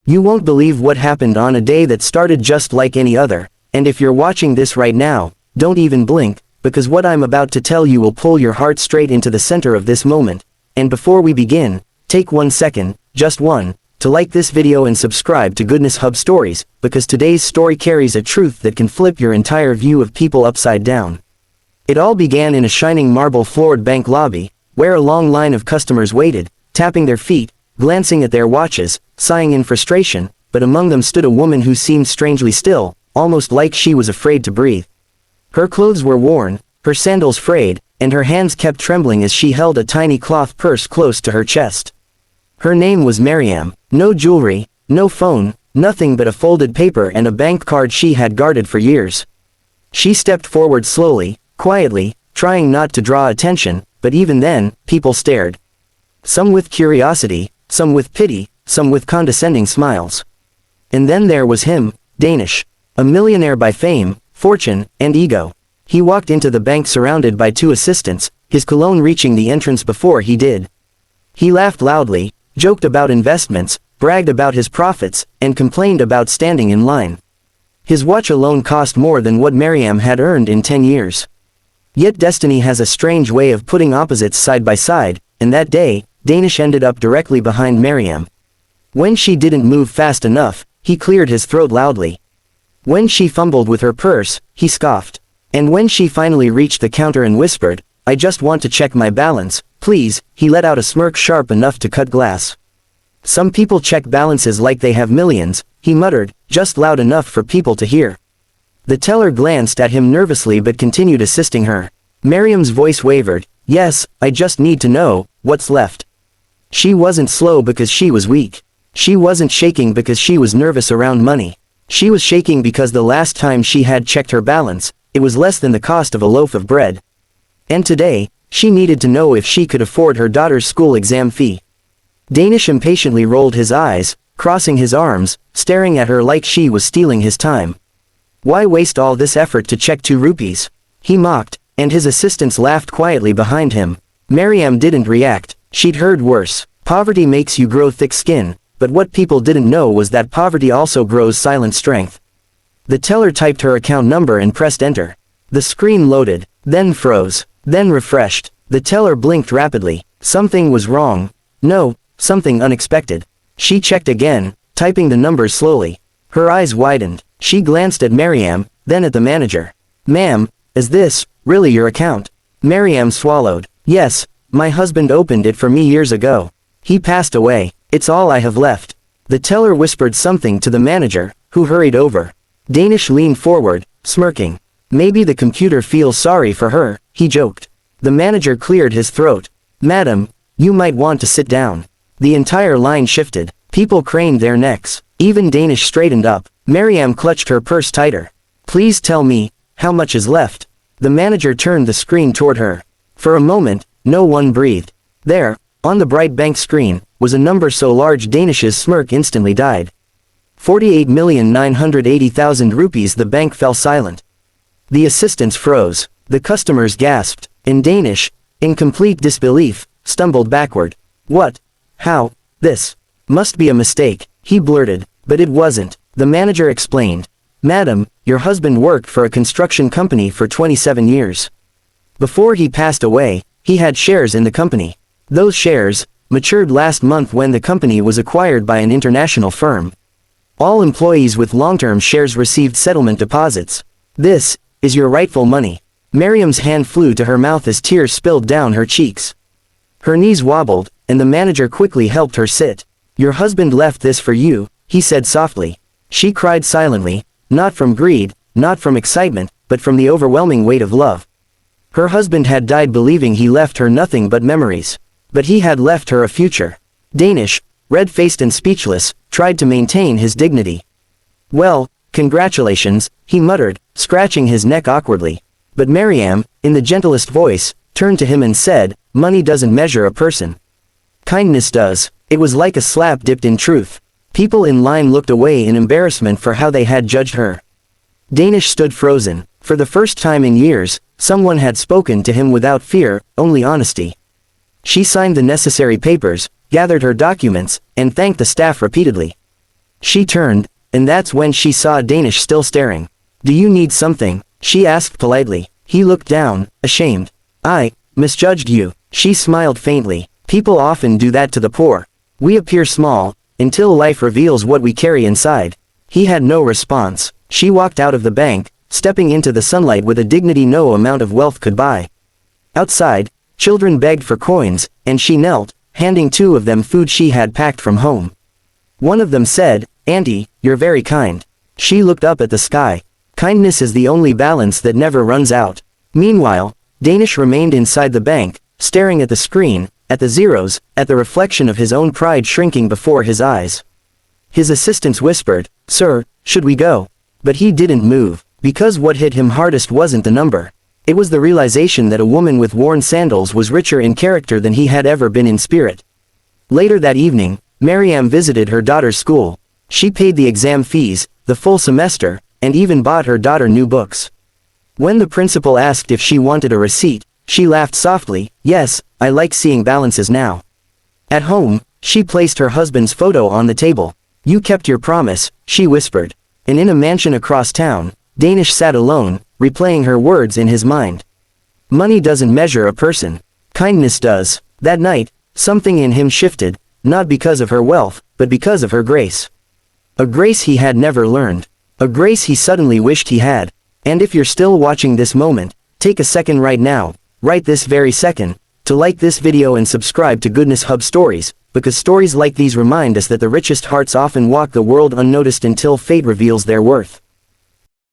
You won't believe what happened on a day that started just like any other, and if you're watching this right now, don't even blink, because what I'm about to tell you will pull your heart straight into the center of this moment. And before we begin, take 1 second, just one, to like this video and subscribe to Goodness Hub Stories, because today's story carries a truth that can flip your entire view of people upside down. It all began in a shining marble-floored bank lobby, where a long line of customers waited, tapping their feet, glancing at their watches, sighing in frustration, but among them stood a woman who seemed strangely still, almost like she was afraid to breathe. Her clothes were worn, her sandals frayed, and her hands kept trembling as she held a tiny cloth purse close to her chest. Her name was Miriam. No jewelry, no phone, nothing but a folded paper and a bank card she had guarded for years. She stepped forward slowly, quietly, trying not to draw attention, but even then, people stared. Some with curiosity, some with pity, some with condescending smiles. And then there was him, Danish. A millionaire by fame, fortune, and ego. He walked into the bank surrounded by 2 assistants, his cologne reaching the entrance before he did. He laughed loudly, joked about investments, bragged about his profits, and complained about standing in line. His watch alone cost more than what Miriam had earned in 10 years. Yet destiny has a strange way of putting opposites side by side, and that day, Danish ended up directly behind Miriam. When she didn't move fast enough, he cleared his throat loudly. When she fumbled with her purse, he scoffed. And when she finally reached the counter and whispered, "I just want to check my balance, please," he let out a smirk sharp enough to cut glass. "Some people check balances like they have millions," he muttered, just loud enough for people to hear. The teller glanced at him nervously but continued assisting her. Miriam's voice wavered, "Yes, I just need to know, what's left?" She wasn't slow because she was weak. She wasn't shaking because she was nervous around money. She was shaking because the last time she had checked her balance, it was less than the cost of a loaf of bread. And today, she needed to know if she could afford her daughter's school exam fee. Danish impatiently rolled his eyes, crossing his arms, staring at her like she was stealing his time. Why waste all this effort to check 2 rupees? He mocked, and his assistants laughed quietly behind him. Miriam didn't react. She'd heard worse. Poverty makes you grow thick skin, but what people didn't know was that poverty also grows silent strength. The teller typed her account number and pressed enter. The screen loaded, then froze, then refreshed. The teller blinked rapidly. Something was wrong. No, something unexpected. She checked again, typing the numbers slowly. Her eyes widened. She glanced at Miriam, then at the manager. "Ma'am, is this really your account?" Miriam swallowed. "Yes, my husband opened it for me years ago. He passed away. It's all I have left." The teller whispered something to the manager, who hurried over. Danish leaned forward, smirking. "Maybe the computer feels sorry for her," he joked. The manager cleared his throat. "Madam, you might want to sit down." The entire line shifted. People craned their necks. Even Danish straightened up. Miriam clutched her purse tighter. "Please tell me, how much is left?" The manager turned the screen toward her. For a moment, no one breathed. There, on the bright bank screen, was a number so large Danish's smirk instantly died. 48,980,000 rupees. The bank fell silent. The assistants froze. The customers gasped. And Danish, in complete disbelief, stumbled backward. "What? How? This must be a mistake," he blurted, but it wasn't. The manager explained. "Madam, your husband worked for a construction company for 27 years. Before he passed away, he had shares in the company. Those shares matured last month when the company was acquired by an international firm. All employees with long-term shares received settlement deposits. This is your rightful money." Miriam's hand flew to her mouth as tears spilled down her cheeks. Her knees wobbled, and the manager quickly helped her sit. "Your husband left this for you," he said softly. She cried silently, not from greed, not from excitement, but from the overwhelming weight of love. Her husband had died believing he left her nothing but memories. But he had left her a future. Danish, red-faced and speechless, tried to maintain his dignity. "Well, congratulations," he muttered, scratching his neck awkwardly. But Miriam, in the gentlest voice, turned to him and said, "Money doesn't measure a person. Kindness does." It was like a slap dipped in truth. People in line looked away in embarrassment for how they had judged her. Danish stood frozen. For the first time in years, someone had spoken to him without fear, only honesty. She signed the necessary papers, gathered her documents, and thanked the staff repeatedly. She turned, and that's when she saw Danish still staring. "Do you need something?" she asked politely. He looked down, ashamed. "I misjudged you." She smiled faintly. "People often do that to the poor. We appear small, until life reveals what we carry inside." He had no response. She walked out of the bank, stepping into the sunlight with a dignity no amount of wealth could buy. Outside, children begged for coins, and she knelt, handing 2 of them food she had packed from home. One of them said, "Auntie, you're very kind." She looked up at the sky. Kindness is the only balance that never runs out. Meanwhile, Danish remained inside the bank, staring at the screen, at the zeros, at the reflection of his own pride shrinking before his eyes. His assistants whispered, "Sir, should we go?" But he didn't move, because what hit him hardest wasn't the number. It was the realization that a woman with worn sandals was richer in character than he had ever been in spirit. Later that evening, Mariam visited her daughter's school. She paid the exam fees, the full semester, and even bought her daughter new books. When the principal asked if she wanted a receipt, she laughed softly. "Yes, I like seeing balances now." At home, she placed her husband's photo on the table. "You kept your promise," she whispered. And in a mansion across town, Danish sat alone, replaying her words in his mind. Money doesn't measure a person. Kindness does. That night, something in him shifted, not because of her wealth, but because of her grace. A grace he had never learned. A grace he suddenly wished he had. And if you're still watching this moment, take a second right now, right this very second, to like this video and subscribe to Goodness Hub Stories, because stories like these remind us that the richest hearts often walk the world unnoticed until fate reveals their worth.